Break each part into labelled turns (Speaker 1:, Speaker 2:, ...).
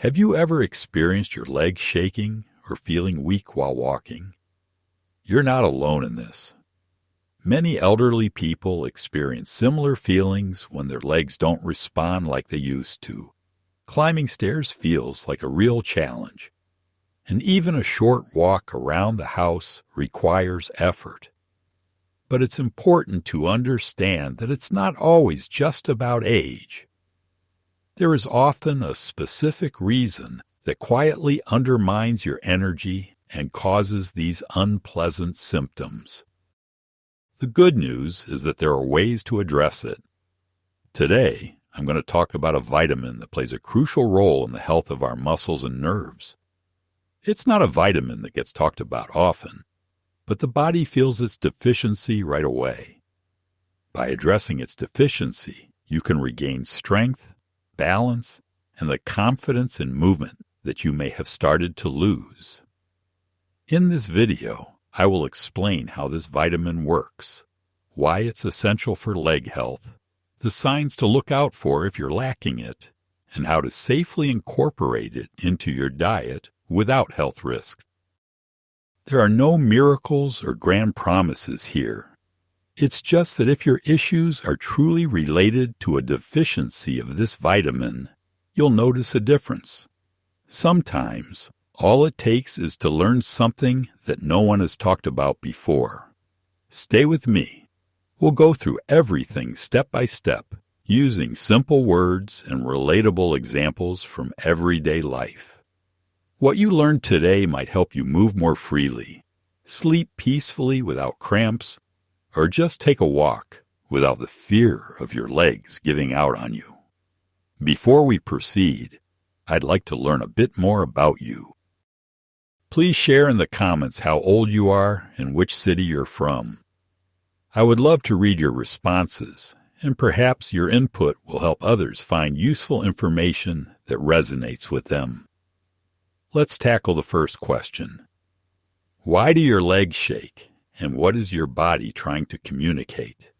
Speaker 1: Have you ever experienced your legs shaking or feeling weak while walking? You're not alone in this. Many elderly people experience similar feelings when their legs don't respond like they used to. Climbing stairs feels like a real challenge, and even a short walk around the house requires effort. But it's important to understand that it's not always just about age. There is often a specific reason that quietly undermines your energy and causes these unpleasant symptoms. The good news is that there are ways to address it. Today, I'm going to talk about a vitamin that plays a crucial role in the health of our muscles and nerves. It's not a vitamin that gets talked about often, but the body feels its deficiency right away. By addressing its deficiency, you can regain strength, balance, and the confidence in movement that you may have started to lose. In this video, I will explain how this vitamin works, why it's essential for leg health, the signs to look out for if you're lacking it, and how to safely incorporate it into your diet without health risks. There are no miracles or grand promises here. It's just that if your issues are truly related to a deficiency of this vitamin, you'll notice a difference. Sometimes, all it takes is to learn something that no one has talked about before. Stay with me. We'll go through everything step by step, using simple words and relatable examples from everyday life. What you learned today might help you move more freely, sleep peacefully without cramps, or just take a walk without the fear of your legs giving out on you. Before we proceed, I'd like to learn a bit more about you. Please share in the comments how old you are and which city you're from. I would love to read your responses, and perhaps your input will help others find useful information that resonates with them. Let's tackle the first question. Why do your legs shake, and what is your body trying to communicate?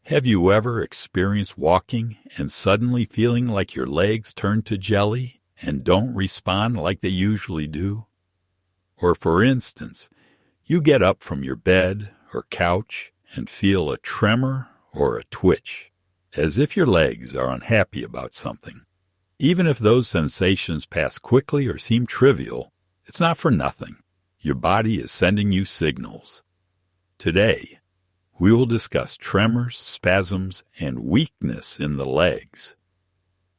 Speaker 1: Have you ever experienced walking and suddenly feeling like your legs turn to jelly and don't respond like they usually do? Or for instance, you get up from your bed or couch and feel a tremor or a twitch, as if your legs are unhappy about something. Even if those sensations pass quickly or seem trivial, it's not for nothing. Your body is sending you signals. Today, we will discuss tremors, spasms, and weakness in the legs.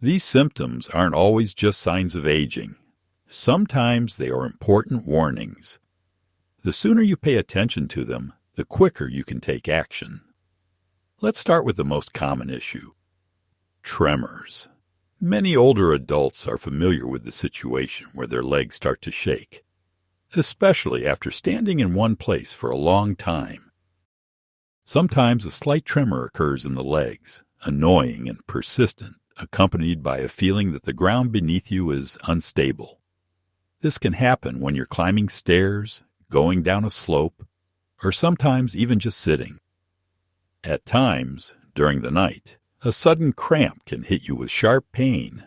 Speaker 1: These symptoms aren't always just signs of aging. Sometimes they are important warnings. The sooner you pay attention to them, the quicker you can take action. Let's start with the most common issue: tremors. Many older adults are familiar with the situation where their legs start to shake, especially after standing in one place for a long time. Sometimes a slight tremor occurs in the legs, annoying and persistent, accompanied by a feeling that the ground beneath you is unstable. This can happen when you're climbing stairs, going down a slope, or sometimes even just sitting. At times, during the night, a sudden cramp can hit you with sharp pain,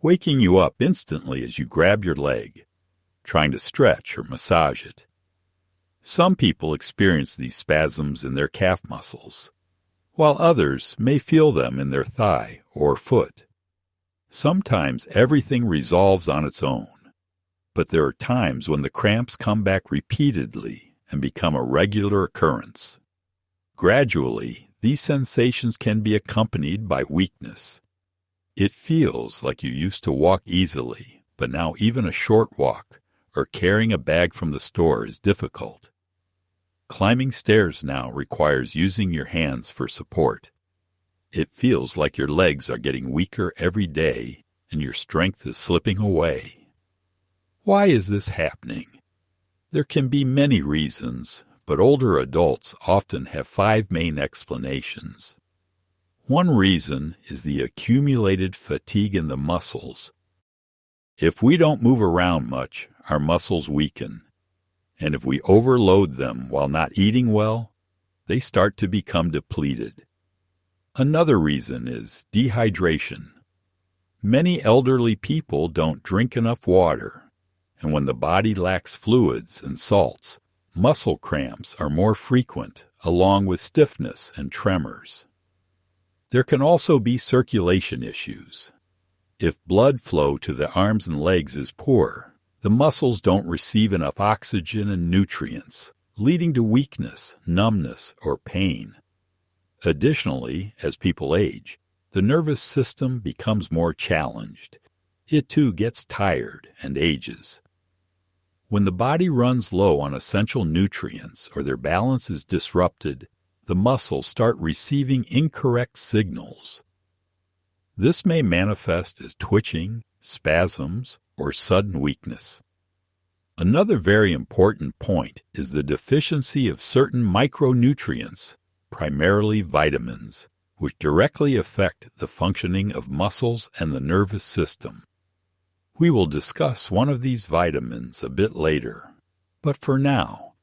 Speaker 1: waking you up instantly as you grab your leg, trying to stretch or massage it. Some people experience these spasms in their calf muscles, while others may feel them in their thigh or foot. Sometimes everything resolves on its own, but there are times when the cramps come back repeatedly and become a regular occurrence. Gradually, these sensations can be accompanied by weakness. It feels like you used to walk easily, but now even a short walk or carrying a bag from the store is difficult. Climbing stairs now requires using your hands for support. It feels like your legs are getting weaker every day and your strength is slipping away. Why is this happening? There can be many reasons, but older adults often have 5 main explanations. One reason is the accumulated fatigue in the muscles. If we don't move around much, our muscles weaken, and if we overload them while not eating well, they start to become depleted. Another reason is dehydration. Many elderly people don't drink enough water, and when the body lacks fluids and salts, muscle cramps are more frequent, along with stiffness and tremors. There can also be circulation issues. If blood flow to the arms and legs is poor, the muscles don't receive enough oxygen and nutrients, leading to weakness, numbness, or pain. Additionally, as people age, the nervous system becomes more challenged. It too gets tired and ages. When the body runs low on essential nutrients or their balance is disrupted, the muscles start receiving incorrect signals. This may manifest as twitching, spasms, or sudden weakness. Another very important point is the deficiency of certain micronutrients, primarily vitamins, which directly affect the functioning of muscles and the nervous system. We will discuss one of these vitamins a bit later, but for now,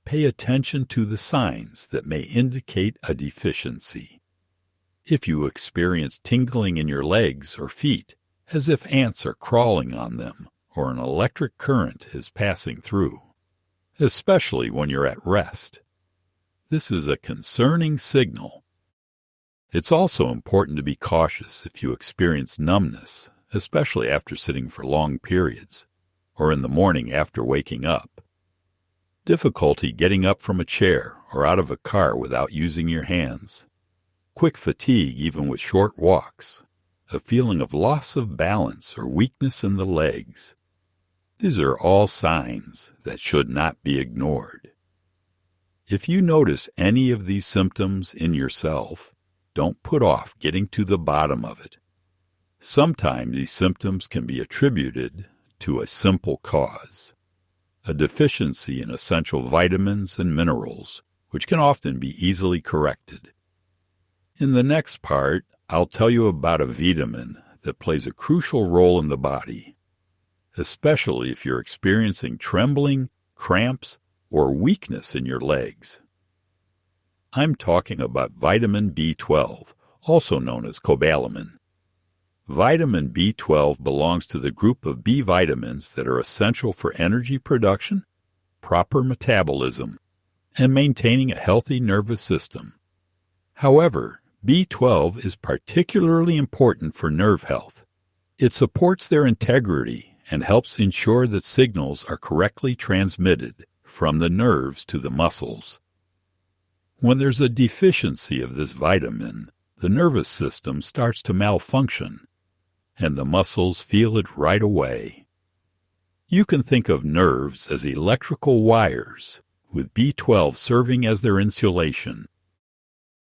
Speaker 1: pay attention to the signs that may indicate a deficiency. If you experience tingling in your legs or feet, as if ants are crawling on them or an electric current is passing through, especially when you're at rest, this is a concerning signal. It's also important to be cautious if you experience numbness, especially after sitting for long periods, or in the morning after waking up. Difficulty getting up from a chair or out of a car without using your hands. Quick fatigue even with short walks. A feeling of loss of balance or weakness in the legs. These are all signs that should not be ignored. If you notice any of these symptoms in yourself, don't put off getting to the bottom of it. Sometimes these symptoms can be attributed to a simple cause, a deficiency in essential vitamins and minerals, which can often be easily corrected. In the next part, I'll tell you about a vitamin that plays a crucial role in the body, especially if you're experiencing trembling, cramps, or weakness in your legs. I'm talking about vitamin B12, also known as cobalamin. Vitamin B12 belongs to the group of B vitamins that are essential for energy production, proper metabolism, and maintaining a healthy nervous system. However, B12 is particularly important for nerve health. It supports their integrity and helps ensure that signals are correctly transmitted from the nerves to the muscles. When there's a deficiency of this vitamin, the nervous system starts to malfunction, and the muscles feel it right away. You can think of nerves as electrical wires, with B12 serving as their insulation.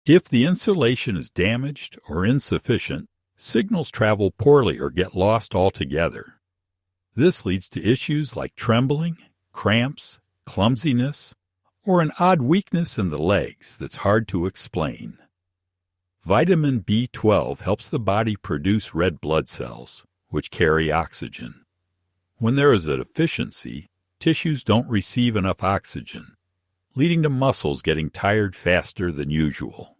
Speaker 1: If the insulation is damaged or insufficient, signals travel poorly or get lost altogether. This leads to issues like trembling, cramps, clumsiness, or an odd weakness in the legs that's hard to explain. Vitamin B12 helps the body produce red blood cells, which carry oxygen. When there is a deficiency, tissues don't receive enough oxygen, leading to muscles getting tired faster than usual.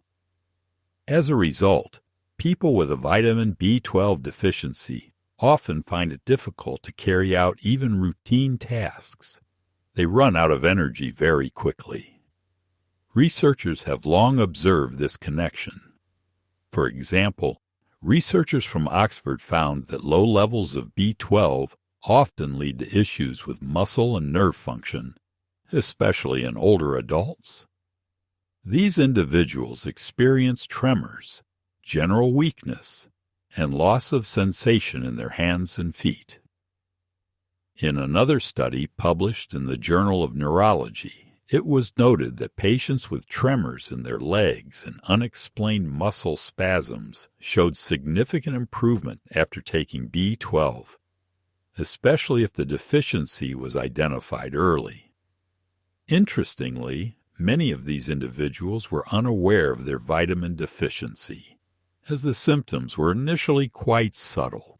Speaker 1: As a result, people with a vitamin B12 deficiency often find it difficult to carry out even routine tasks. They run out of energy very quickly. Researchers have long observed this connection. For example, researchers from Oxford found that low levels of B12 often lead to issues with muscle and nerve function, especially in older adults. These individuals experience tremors, general weakness, and loss of sensation in their hands and feet. In another study published in the Journal of Neurology, it was noted that patients with tremors in their legs and unexplained muscle spasms showed significant improvement after taking B12, especially if the deficiency was identified early. Interestingly, many of these individuals were unaware of their vitamin deficiency, as the symptoms were initially quite subtle.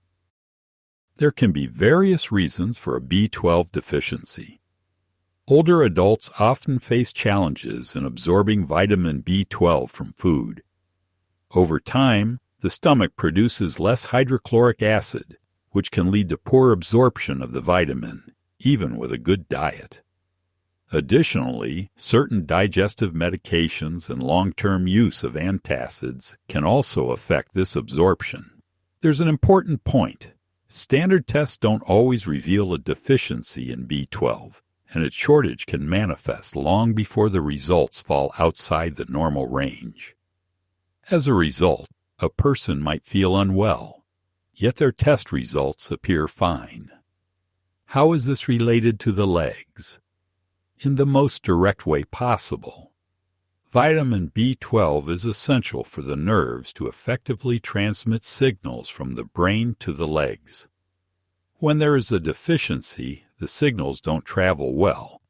Speaker 1: There can be various reasons for a B12 deficiency. Older adults often face challenges in absorbing vitamin B12 from food. Over time, the stomach produces less hydrochloric acid, which can lead to poor absorption of the vitamin, even with a good diet. Additionally, certain digestive medications and long-term use of antacids can also affect this absorption. There's an important point. Standard tests don't always reveal a deficiency in B12, and its shortage can manifest long before the results fall outside the normal range. As a result, a person might feel unwell, yet their test results appear fine. How is this related to the legs? In the most direct way possible. Vitamin B12 is essential for the nerves to effectively transmit signals from the brain to the legs. When there is a deficiency, the signals don't travel well,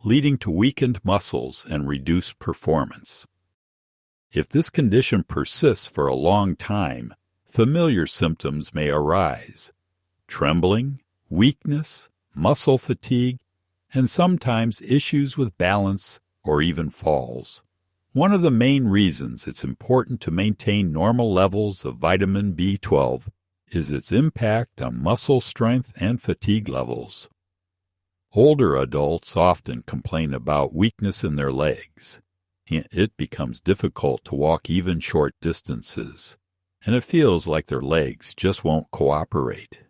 Speaker 1: leading to weakened muscles and reduced performance. If this condition persists for a long time, familiar symptoms may arise: trembling, weakness, muscle fatigue, and sometimes issues with balance or even falls. One of the main reasons it's important to maintain normal levels of vitamin B12 is its impact on muscle strength and fatigue levels. Older adults often complain about weakness in their legs. It becomes difficult to walk even short distances, and it feels like their legs just won't cooperate.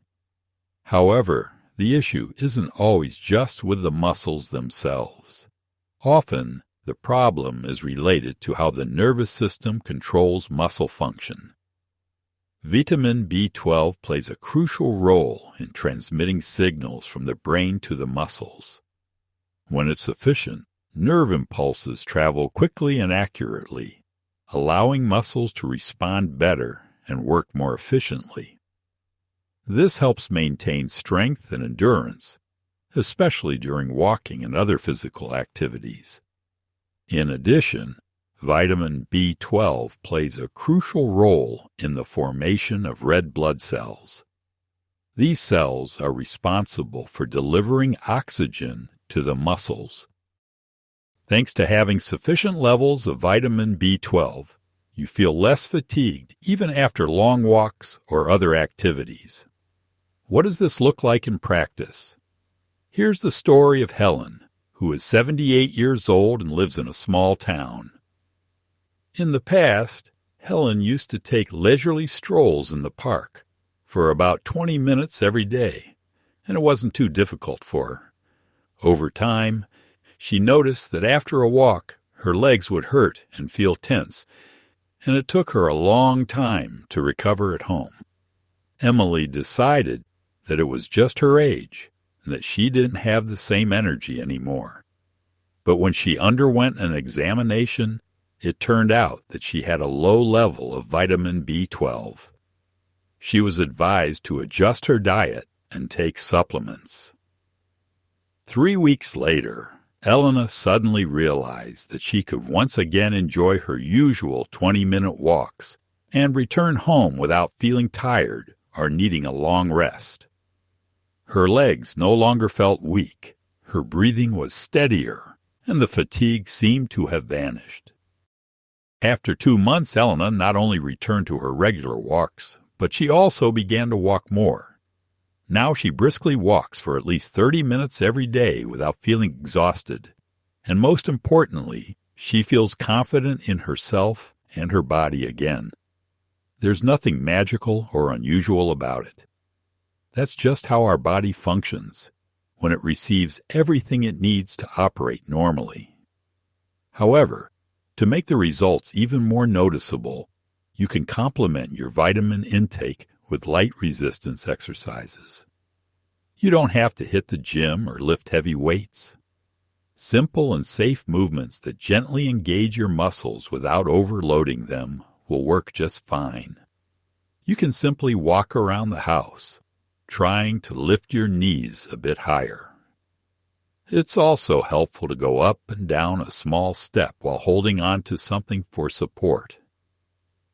Speaker 1: However, the issue isn't always just with the muscles themselves. Often, the problem is related to how the nervous system controls muscle function. Vitamin B12 plays a crucial role in transmitting signals from the brain to the muscles. When it's sufficient, nerve impulses travel quickly and accurately, allowing muscles to respond better and work more efficiently. This helps maintain strength and endurance, especially during walking and other physical activities. In addition, vitamin B12 plays a crucial role in the formation of red blood cells. These cells are responsible for delivering oxygen to the muscles. Thanks to having sufficient levels of vitamin B12, you feel less fatigued even after long walks or other activities. What does this look like in practice? Here's the story of Helen, who is 78 years old and lives in a small town. In the past, Helen used to take leisurely strolls in the park for about 20 minutes every day, and it wasn't too difficult for her. Over time, she noticed that after a walk, her legs would hurt and feel tense, and it took her a long time to recover at home. Emily decided that it was just her age and that she didn't have the same energy anymore. But when she underwent an examination, it turned out that she had a low level of vitamin B12. She was advised to adjust her diet and take supplements. 3 weeks later, Elena suddenly realized that she could once again enjoy her usual 20-minute walks and return home without feeling tired or needing a long rest. Her legs no longer felt weak, her breathing was steadier, and the fatigue seemed to have vanished. After 2 months, Elena not only returned to her regular walks, but she also began to walk more. Now she briskly walks for at least 30 minutes every day without feeling exhausted, and most importantly, she feels confident in herself and her body again. There's nothing magical or unusual about it. That's just how our body functions when it receives everything it needs to operate normally. However, to make the results even more noticeable, you can complement your vitamin intake with light resistance exercises. You don't have to hit the gym or lift heavy weights. Simple and safe movements that gently engage your muscles without overloading them will work just fine. You can simply walk around the house, trying to lift your knees a bit higher. It's also helpful to go up and down a small step while holding on to something for support.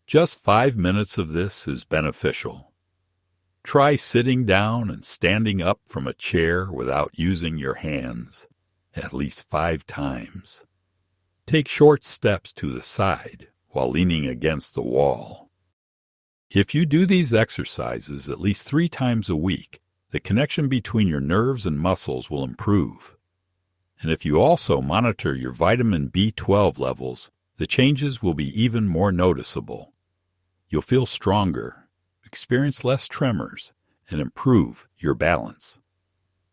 Speaker 1: Just 5 minutes of this is beneficial. Try sitting down and standing up from a chair without using your hands, at least 5 times. Take short steps to the side while leaning against the wall. If you do these exercises at least 3 times a week, the connection between your nerves and muscles will improve. And if you also monitor your vitamin B12 levels, the changes will be even more noticeable. You'll feel stronger, experience less tremors, and improve your balance.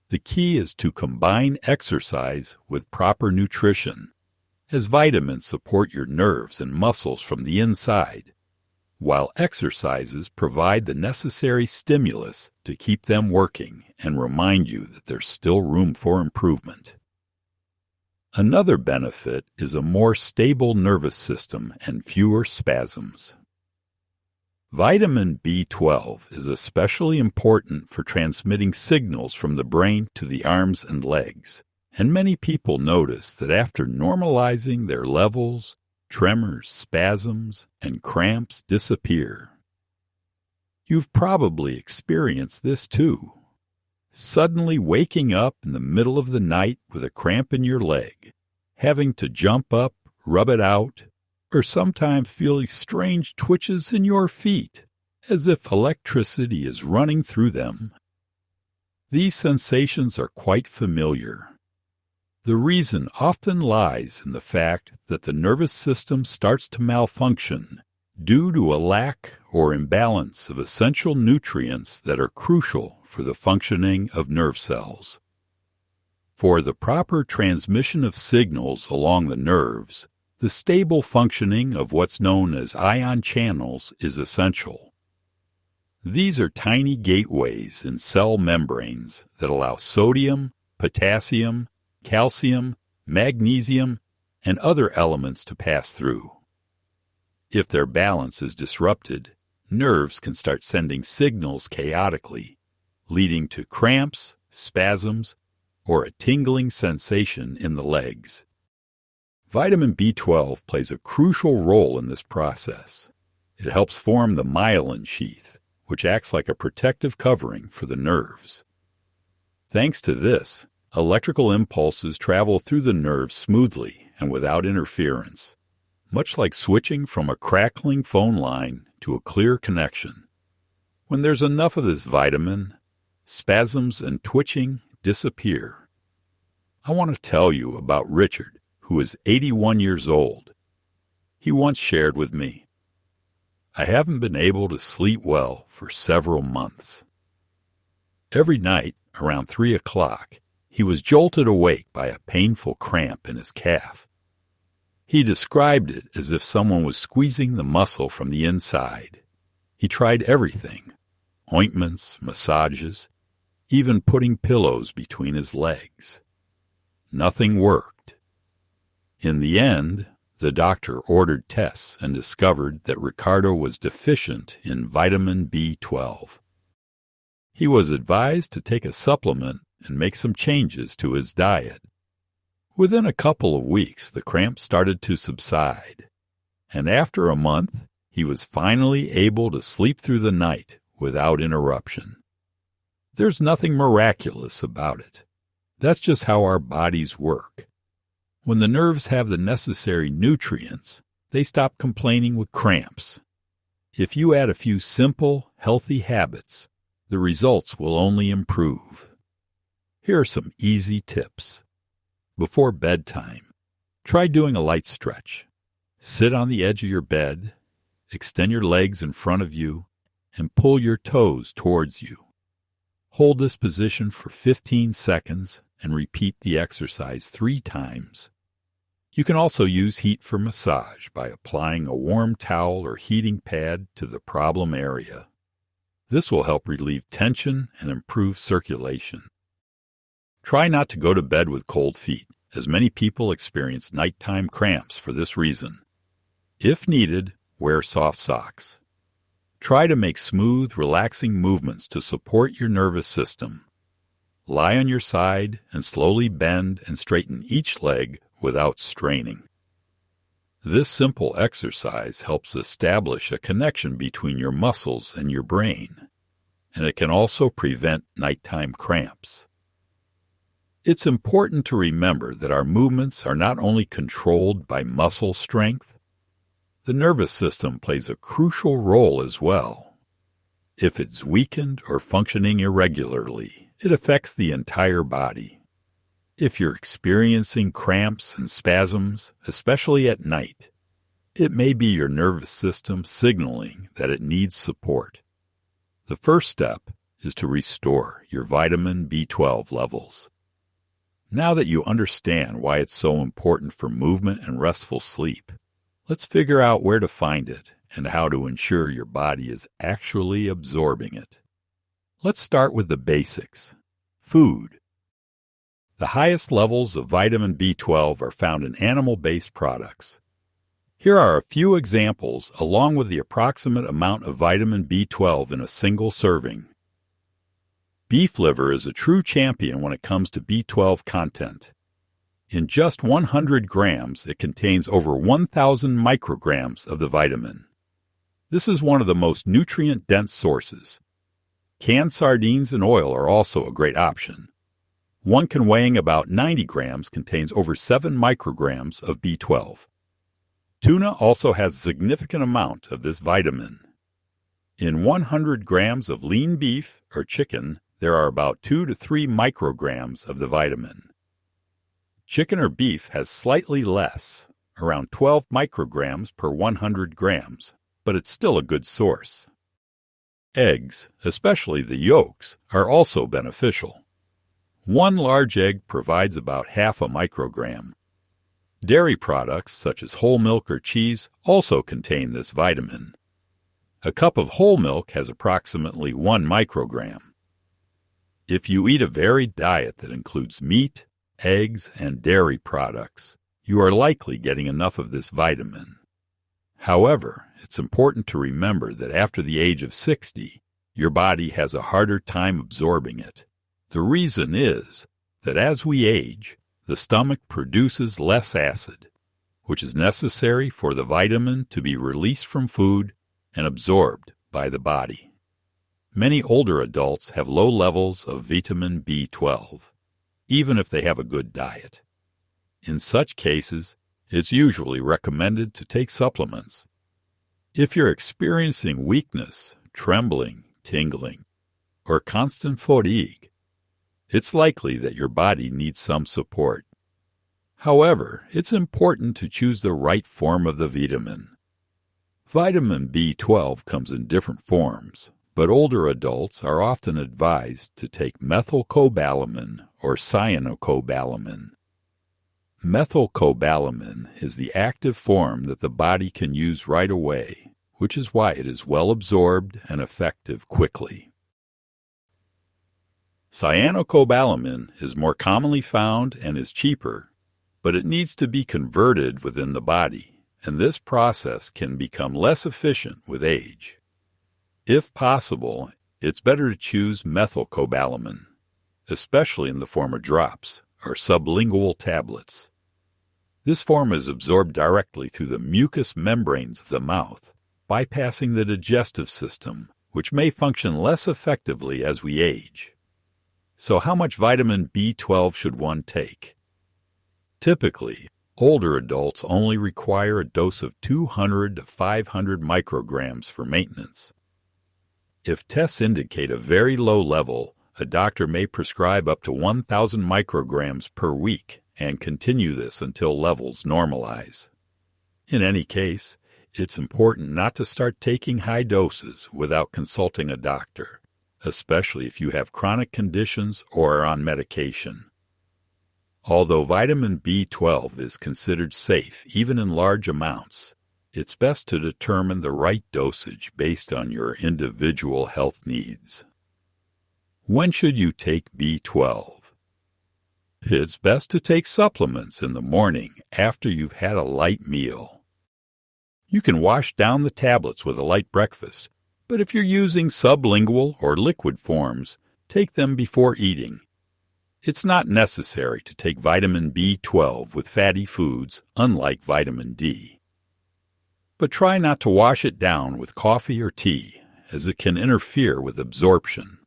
Speaker 1: The key is to combine exercise with proper nutrition, as vitamins support your nerves and muscles from the inside, while exercises provide the necessary stimulus to keep them working and remind you that there's still room for improvement. Another benefit is a more stable nervous system and fewer spasms. Vitamin B12 is especially important for transmitting signals from the brain to the arms and legs, and many people notice that after normalizing their levels, tremors, spasms, and cramps disappear. You've probably experienced this too. Suddenly waking up in the middle of the night with a cramp in your leg, having to jump up, rub it out, or sometimes feeling strange twitches in your feet, as if electricity is running through them. These sensations are quite familiar. The reason often lies in the fact that the nervous system starts to malfunction due to a lack or imbalance of essential nutrients that are crucial for the functioning of nerve cells. For the proper transmission of signals along the nerves, the stable functioning of what's known as ion channels is essential. These are tiny gateways in cell membranes that allow sodium, potassium, calcium, magnesium, and other elements to pass through. If their balance is disrupted, nerves can start sending signals chaotically, leading to cramps, spasms, or a tingling sensation in the legs. Vitamin B12 plays a crucial role in this process. It helps form the myelin sheath, which acts like a protective covering for the nerves. Thanks to this, electrical impulses travel through the nerves smoothly and without interference, much like switching from a crackling phone line to a clear connection. When there's enough of this vitamin, spasms and twitching disappear. I want to tell you about Richard, who is 81 years old. He once shared with me, "I haven't been able to sleep well for several months." Every night, around 3 o'clock, he was jolted awake by a painful cramp in his calf. He described it as if someone was squeezing the muscle from the inside. He tried everything, ointments, massages, even putting pillows between his legs. Nothing worked. In the end, the doctor ordered tests and discovered that Ricardo was deficient in vitamin B12. He was advised to take a supplement and make some changes to his diet. Within a couple of weeks, the cramps started to subside, and after a month, he was finally able to sleep through the night without interruption. There's nothing miraculous about it. That's just how our bodies work. When the nerves have the necessary nutrients, they stop complaining with cramps. If you add a few simple, healthy habits, the results will only improve. Here are some easy tips. Before bedtime, try doing a light stretch. Sit on the edge of your bed, extend your legs in front of you, and pull your toes towards you. Hold this position for 15 seconds and repeat the exercise 3 times. You can also use heat for massage by applying a warm towel or heating pad to the problem area. This will help relieve tension and improve circulation. Try not to go to bed with cold feet, as many people experience nighttime cramps for this reason. If needed, wear soft socks. Try to make smooth, relaxing movements to support your nervous system. Lie on your side and slowly bend and straighten each leg without straining. This simple exercise helps establish a connection between your muscles and your brain, and it can also prevent nighttime cramps. It's important to remember that our movements are not only controlled by muscle strength. The nervous system plays a crucial role as well. If it's weakened or functioning irregularly, it affects the entire body. If you're experiencing cramps and spasms, especially at night, it may be your nervous system signaling that it needs support. The first step is to restore your vitamin B12 levels. Now that you understand why it's so important for movement and restful sleep, let's figure out where to find it and how to ensure your body is actually absorbing it. Let's start with the basics. Food. The highest levels of vitamin B12 are found in animal-based products. Here are a few examples along with the approximate amount of vitamin B12 in a single serving. Beef liver is a true champion when it comes to B12 content. In just 100 grams, it contains over 1,000 micrograms of the vitamin. This is one of the most nutrient-dense sources. Canned sardines and oil are also a great option. One can weighing about 90 grams contains over 7 micrograms of B12. Tuna also has a significant amount of this vitamin. In 100 grams of lean beef or chicken, there are about 2 to 3 micrograms of the vitamin. Chicken or beef has slightly less, around 12 micrograms per 100 grams, but it's still a good source. Eggs, especially the yolks, are also beneficial. One large egg provides about half a microgram. Dairy products, such as whole milk or cheese, also contain this vitamin. A cup of whole milk has approximately 1 microgram. If you eat a varied diet that includes meat, eggs, and dairy products, you are likely getting enough of this vitamin. However, it's important to remember that after the age of 60, your body has a harder time absorbing it. The reason is that as we age, the stomach produces less acid, which is necessary for the vitamin to be released from food and absorbed by the body. Many older adults have low levels of vitamin B12, even if they have a good diet. In such cases, it's usually recommended to take supplements. If you're experiencing weakness, trembling, tingling, or constant fatigue, it's likely that your body needs some support. However, it's important to choose the right form of the vitamin. Vitamin B12 comes in different forms, but older adults are often advised to take methylcobalamin or cyanocobalamin. Methylcobalamin is the active form that the body can use right away, which is why it is well absorbed and effective quickly. Cyanocobalamin is more commonly found and is cheaper, but it needs to be converted within the body, and this process can become less efficient with age. If possible, it's better to choose methylcobalamin, especially in the form of drops or sublingual tablets. This form is absorbed directly through the mucous membranes of the mouth, bypassing the digestive system, which may function less effectively as we age. So how much vitamin B12 should one take? Typically, older adults only require a dose of 200 to 500 micrograms for maintenance. If tests indicate a very low level, a doctor may prescribe up to 1,000 micrograms per week and continue this until levels normalize. In any case, it's important not to start taking high doses without consulting a doctor, especially if you have chronic conditions or are on medication. Although vitamin B12 is considered safe even in large amounts, it's best to determine the right dosage based on your individual health needs. When should you take B12? It's best to take supplements in the morning after you've had a light meal. You can wash down the tablets with a light breakfast, but if you're using sublingual or liquid forms, take them before eating. It's not necessary to take vitamin B12 with fatty foods, unlike vitamin D. But try not to wash it down with coffee or tea, as it can interfere with absorption.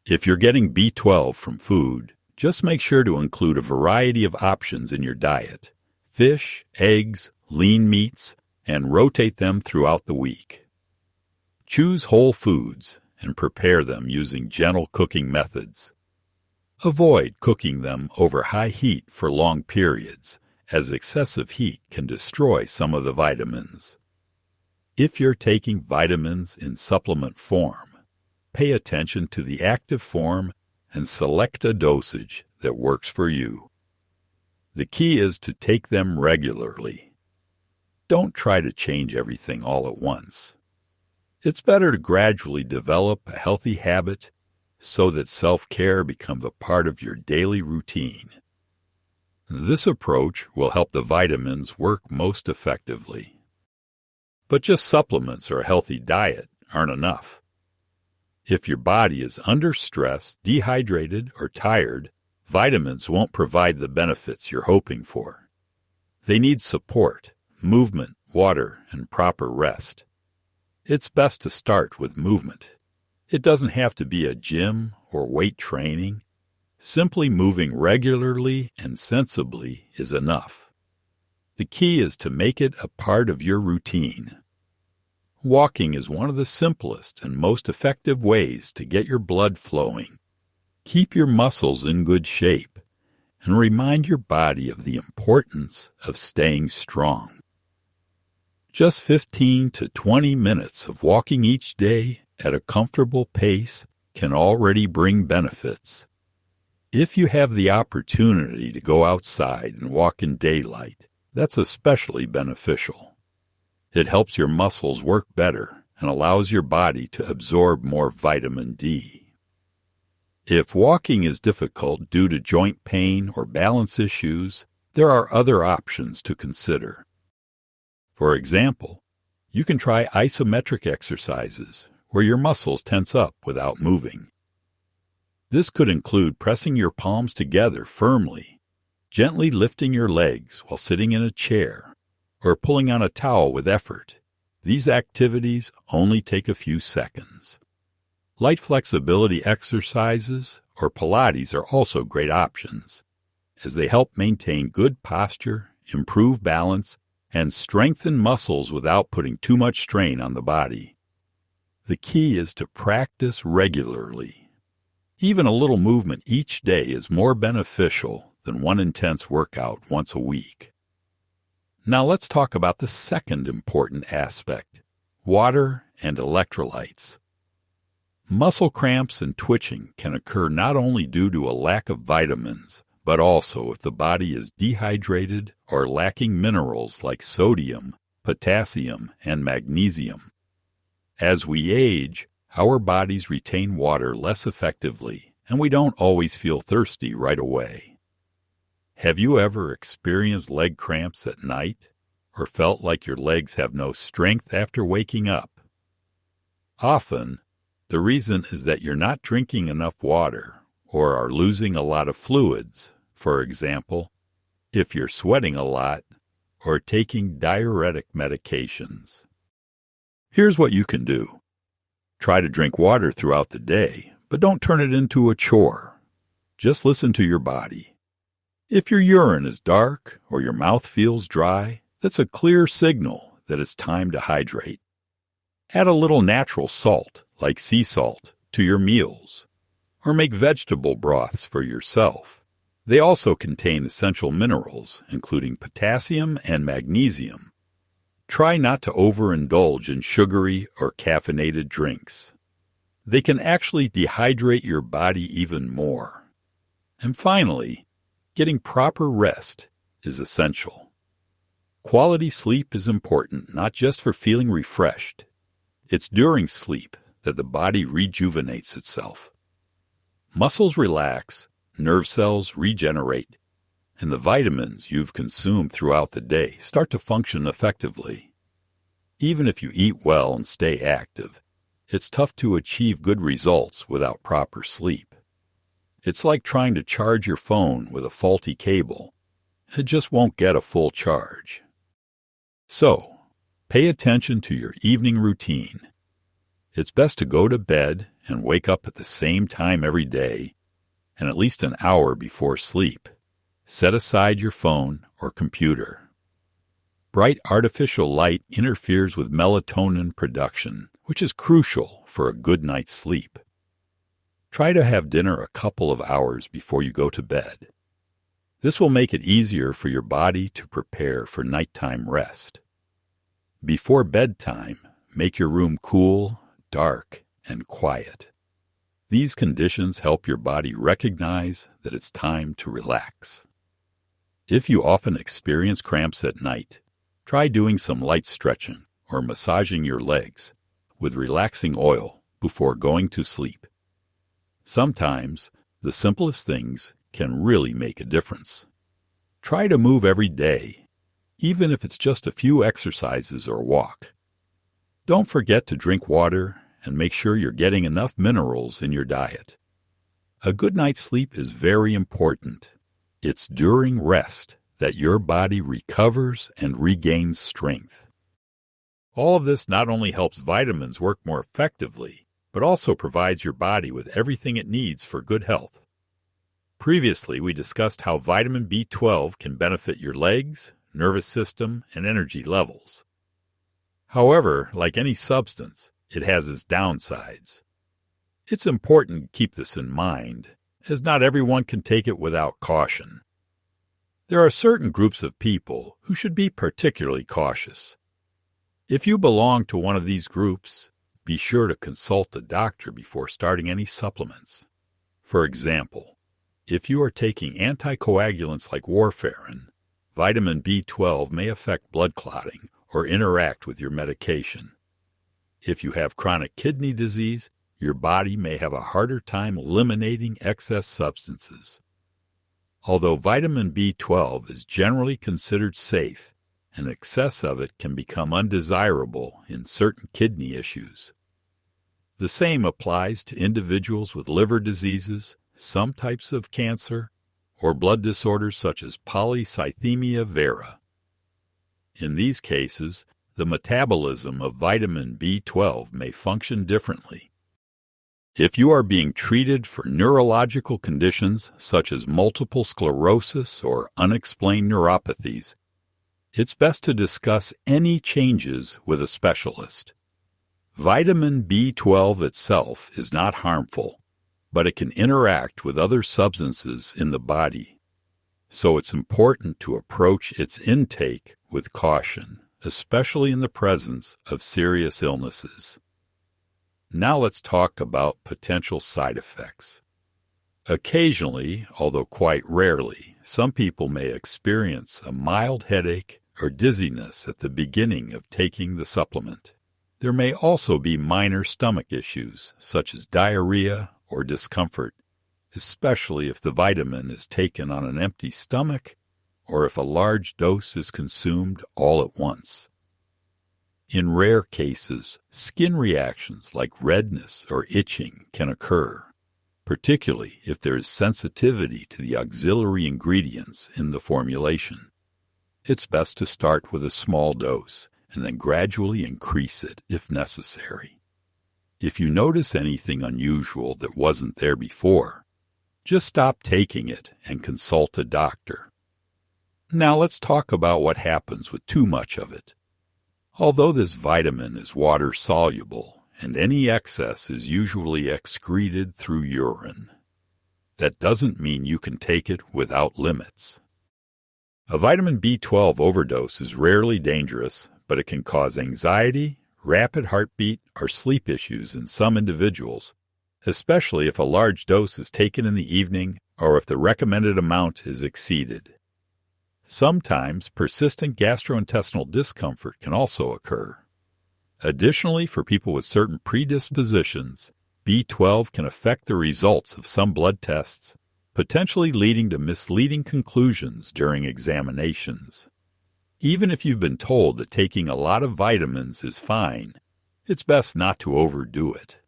Speaker 1: If you're getting B12 from food, just make sure to include a variety of options in your diet: fish, eggs, lean meats, and rotate them throughout the week. Choose whole foods and prepare them using gentle cooking methods. Avoid cooking them over high heat for long periods, as excessive heat can destroy some of the vitamins. If you're taking vitamins in supplement form, pay attention to the active form and select a dosage that works for you. The key is to take them regularly. Don't try to change everything all at once. It's better to gradually develop a healthy habit so that self-care becomes a part of your daily routine. This approach will help the vitamins work most effectively. But just supplements or a healthy diet aren't enough. If your body is under stress, dehydrated, or tired, vitamins won't provide the benefits you're hoping for. They need support, movement, water, and proper rest. It's best to start with movement. It doesn't have to be a gym or weight training. Simply moving regularly and sensibly is enough. The key is to make it a part of your routine. Walking is one of the simplest and most effective ways to get your blood flowing, keep your muscles in good shape, and remind your body of the importance of staying strong. Just 15 to 20 minutes of walking each day at a comfortable pace can already bring benefits. If you have the opportunity to go outside and walk in daylight, that's especially beneficial. It helps your muscles work better and allows your body to absorb more vitamin D. If walking is difficult due to joint pain or balance issues, there are other options to consider. For example, you can try isometric exercises where your muscles tense up without moving. This could include pressing your palms together firmly, gently lifting your legs while sitting in a chair, or pulling on a towel with effort. These activities only take a few seconds. Light flexibility exercises or Pilates are also great options, as they help maintain good posture, improve balance, and strengthen muscles without putting too much strain on the body. The key is to practice regularly. Even a little movement each day is more beneficial than one intense workout once a week. Now let's talk about the second important aspect, water and electrolytes. Muscle cramps and twitching can occur not only due to a lack of vitamins, but also if the body is dehydrated or lacking minerals like sodium, potassium, and magnesium. As we age, our bodies retain water less effectively, and we don't always feel thirsty right away. Have you ever experienced leg cramps at night, or felt like your legs have no strength after waking up? Often, the reason is that you're not drinking enough water or are losing a lot of fluids, for example, if you're sweating a lot or taking diuretic medications. Here's what you can do. Try to drink water throughout the day, but don't turn it into a chore. Just listen to your body. If your urine is dark or your mouth feels dry, that's a clear signal that it's time to hydrate. Add a little natural salt, like sea salt, to your meals, or make vegetable broths for yourself. They also contain essential minerals, including potassium and magnesium. Try not to overindulge in sugary or caffeinated drinks. They can actually dehydrate your body even more. And finally, getting proper rest is essential. Quality sleep is important not just for feeling refreshed. It's during sleep that the body rejuvenates itself. Muscles relax, nerve cells regenerate, and the vitamins you've consumed throughout the day start to function effectively. Even if you eat well and stay active, it's tough to achieve good results without proper sleep. It's like trying to charge your phone with a faulty cable. It just won't get a full charge. So, pay attention to your evening routine. It's best to go to bed and wake up at the same time every day, and at least an hour before sleep. Set aside your phone or computer. Bright artificial light interferes with melatonin production, which is crucial for a good night's sleep. Try to have dinner a couple of hours before you go to bed. This will make it easier for your body to prepare for nighttime rest. Before bedtime, make your room cool, dark, and quiet. These conditions help your body recognize that it's time to relax. If you often experience cramps at night, try doing some light stretching or massaging your legs with relaxing oil before going to sleep. Sometimes, the simplest things can really make a difference. Try to move every day, even if it's just a few exercises or walk. Don't forget to drink water and make sure you're getting enough minerals in your diet. A good night's sleep is very important. It's during rest that your body recovers and regains strength. All of this not only helps vitamins work more effectively, but also provides your body with everything it needs for good health. Previously, we discussed how vitamin B12 can benefit your legs, nervous system, and energy levels. However, like any substance, it has its downsides. It's important to keep this in mind, as not everyone can take it without caution. There are certain groups of people who should be particularly cautious. If you belong to one of these groups, be sure to consult a doctor before starting any supplements. For example, if you are taking anticoagulants like warfarin, vitamin B12 may affect blood clotting or interact with your medication. If you have chronic kidney disease, your body may have a harder time eliminating excess substances. Although vitamin B12 is generally considered safe, an excess of it can become undesirable in certain kidney issues. The same applies to individuals with liver diseases, some types of cancer, or blood disorders such as polycythemia vera. In these cases, the metabolism of vitamin B12 may function differently. If you are being treated for neurological conditions such as multiple sclerosis or unexplained neuropathies, it's best to discuss any changes with a specialist. Vitamin B12 itself is not harmful, but it can interact with other substances in the body, so it's important to approach its intake with caution, especially in the presence of serious illnesses. Now let's talk about potential side effects. Occasionally, although quite rarely, some people may experience a mild headache or dizziness at the beginning of taking the supplement. There may also be minor stomach issues, such as diarrhea or discomfort, especially if the vitamin is taken on an empty stomach or if a large dose is consumed all at once. In rare cases, skin reactions like redness or itching can occur, particularly if there is sensitivity to the auxiliary ingredients in the formulation. It's best to start with a small dose and then gradually increase it if necessary. If you notice anything unusual that wasn't there before, just stop taking it and consult a doctor. Now let's talk about what happens with too much of it. Although this vitamin is water-soluble and any excess is usually excreted through urine, that doesn't mean you can take it without limits. A vitamin B12 overdose is rarely dangerous, but it can cause anxiety, rapid heartbeat, or sleep issues in some individuals, especially if a large dose is taken in the evening or if the recommended amount is exceeded. Sometimes persistent gastrointestinal discomfort can also occur. Additionally, for people with certain predispositions, B12 can affect the results of some blood tests, potentially leading to misleading conclusions during examinations. Even if you've been told that taking a lot of vitamins is fine, it's best not to overdo it.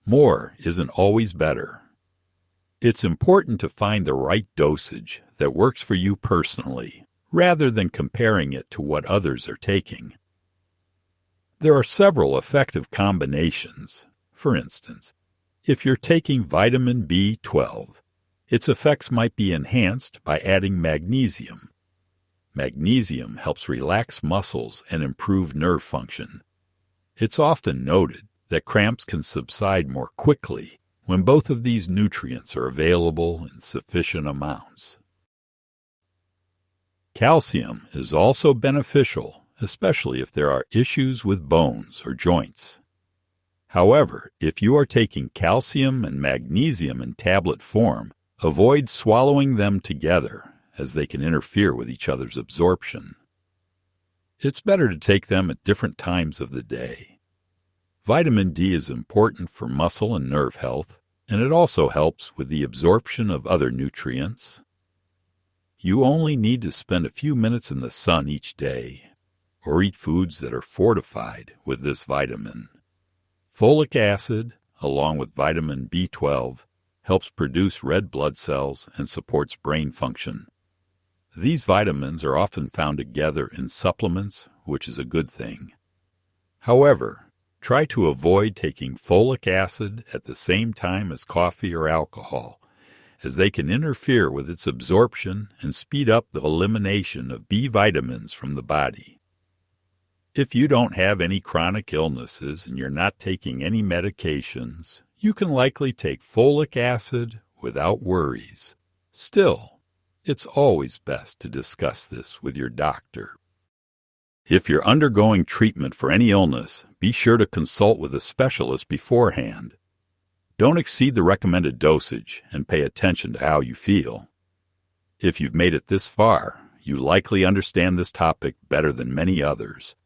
Speaker 1: More isn't always better. It's important to find the right dosage that works for you personally, rather than comparing it to what others are taking. There are several effective combinations. For instance, if you're taking vitamin B12, its effects might be enhanced by adding magnesium. Magnesium helps relax muscles and improve nerve function. It's often noted that cramps can subside more quickly when both of these nutrients are available in sufficient amounts. Calcium is also beneficial, especially if there are issues with bones or joints. However, if you are taking calcium and magnesium in tablet form, avoid swallowing them together, as they can interfere with each other's absorption. It's better to take them at different times of the day. Vitamin D is important for muscle and nerve health, and it also helps with the absorption of other nutrients. You only need to spend a few minutes in the sun each day, or eat foods that are fortified with this vitamin. Folic acid, along with vitamin B12, helps produce red blood cells and supports brain function. These vitamins are often found together in supplements, which is a good thing. However, try to avoid taking folic acid at the same time as coffee or alcohol, as they can interfere with its absorption and speed up the elimination of B vitamins from the body. If you don't have any chronic illnesses and you're not taking any medications, you can likely take folic acid without worries. Still, it's always best to discuss this with your doctor. If you're undergoing treatment for any illness, be sure to consult with a specialist beforehand. Don't exceed the recommended dosage and pay attention to how you feel. If you've made it this far, you likely understand this topic better than many others.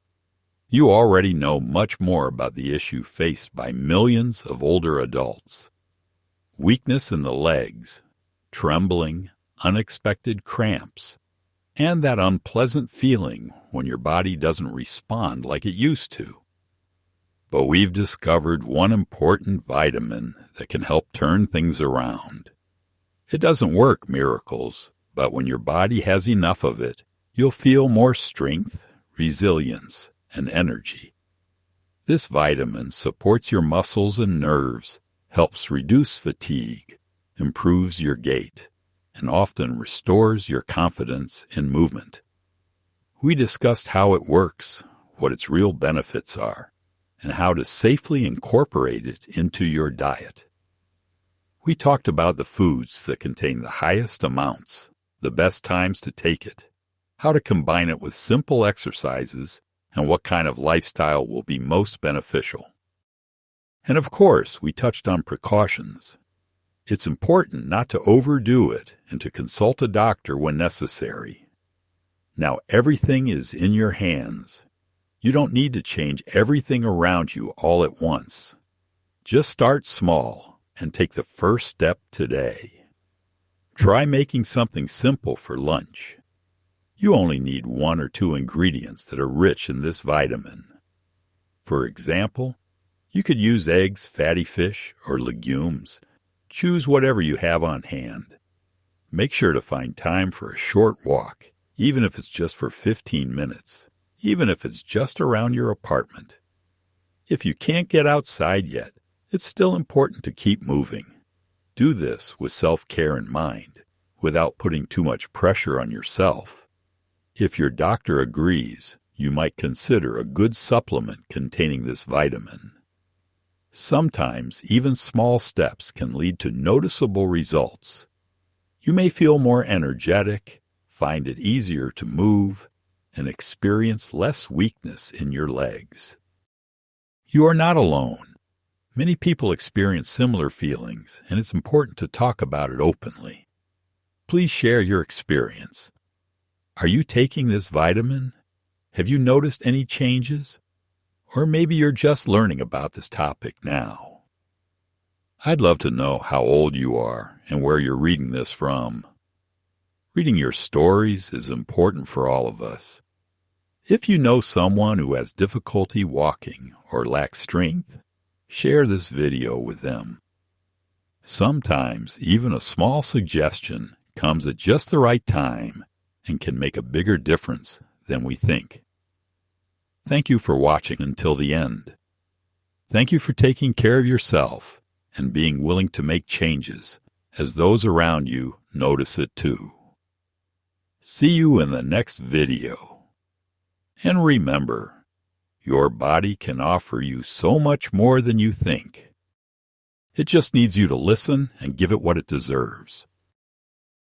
Speaker 1: You already know much more about the issue faced by millions of older adults. Weakness in the legs, trembling, unexpected cramps, and that unpleasant feeling when your body doesn't respond like it used to. But we've discovered one important vitamin that can help turn things around. It doesn't work miracles, but when your body has enough of it, you'll feel more strength, resilience, and energy. This vitamin supports your muscles and nerves, helps reduce fatigue, improves your gait, and often restores your confidence in movement. We discussed how it works, what its real benefits are, and how to safely incorporate it into your diet. We talked about the foods that contain the highest amounts, the best times to take it, how to combine it with simple exercises, and what kind of lifestyle will be most beneficial. And of course, we touched on precautions. It's important not to overdo it and to consult a doctor when necessary. Now everything is in your hands. You don't need to change everything around you all at once. Just start small and take the first step today. Try making something simple for lunch. You only need 1 or 2 ingredients that are rich in this vitamin. For example, you could use eggs, fatty fish, or legumes. Choose whatever you have on hand. Make sure to find time for a short walk, even if it's just for 15 minutes, even if it's just around your apartment. If you can't get outside yet, it's still important to keep moving. Do this with self-care in mind, without putting too much pressure on yourself. If your doctor agrees, you might consider a good supplement containing this vitamin. Sometimes even small steps can lead to noticeable results. You may feel more energetic, find it easier to move, and experience less weakness in your legs. You are not alone. Many people experience similar feelings, and it's important to talk about it openly. Please share your experience. Are you taking this vitamin? Have you noticed any changes? Or maybe you're just learning about this topic now. I'd love to know how old you are and where you're reading this from. Reading your stories is important for all of us. If you know someone who has difficulty walking or lacks strength, share this video with them. Sometimes even a small suggestion comes at just the right time and can make a bigger difference than we think. Thank you for watching until the end. Thank you for taking care of yourself and being willing to make changes as those around you notice it too. See you in the next video. And remember, Your body can offer you so much more than you think. It just needs you to listen and give it what it deserves.